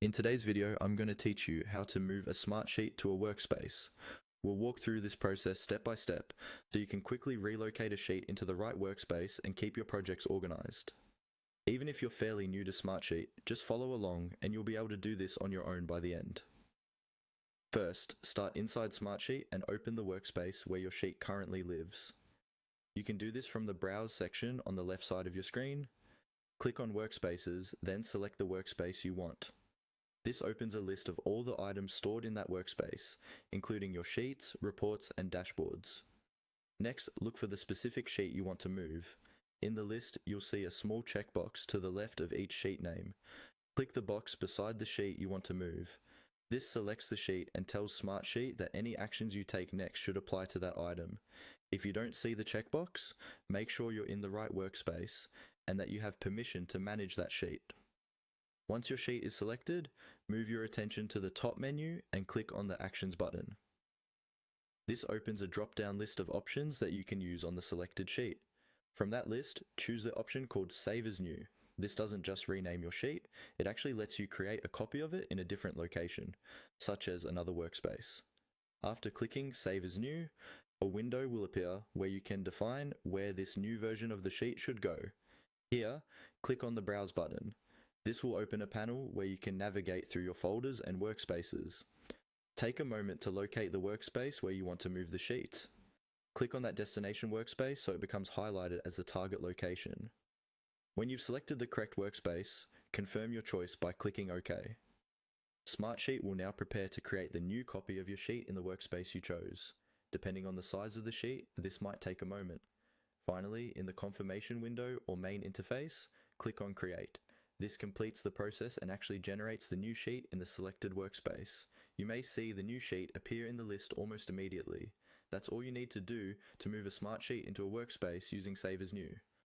In today's video, I'm going to teach you how to move a Smartsheet to a workspace. We'll walk through this process step by step so you can quickly relocate a sheet into the right workspace and keep your projects organized. Even if you're fairly new to Smartsheet, just follow along and you'll be able to do this on your own by the end. First, start inside Smartsheet and open the workspace where your sheet currently lives. You can do this from the Browse section on the left side of your screen. Click on Workspaces, then select the workspace you want. This opens a list of all the items stored in that workspace, including your sheets, reports, and dashboards. Next, look for the specific sheet you want to move. In the list, you'll see a small checkbox to the left of each sheet name. Click the box beside the sheet you want to move. This selects the sheet and tells Smartsheet that any actions you take next should apply to that item. If you don't see the checkbox, make sure you're in the right workspace and that you have permission to manage that sheet. Once your sheet is selected, move your attention to the top menu and click on the Actions button. This opens a drop-down list of options that you can use on the selected sheet. From that list, choose the option called Save as New. This doesn't just rename your sheet, it actually lets you create a copy of it in a different location, such as another workspace. After clicking Save as New, a window will appear where you can define where this new version of the sheet should go. Here, click on the Browse button. This will open a panel where you can navigate through your folders and workspaces. Take a moment to locate the workspace where you want to move the sheet. Click on that destination workspace so it becomes highlighted as the target location. When you've selected the correct workspace, confirm your choice by clicking OK. Smartsheet will now prepare to create the new copy of your sheet in the workspace you chose. Depending on the size of the sheet, this might take a moment. Finally, in the confirmation window or main interface, click on Create. This completes the process and actually generates the new sheet in the selected workspace. You may see the new sheet appear in the list almost immediately. That's all you need to do to move a Smartsheet into a workspace using Save as New.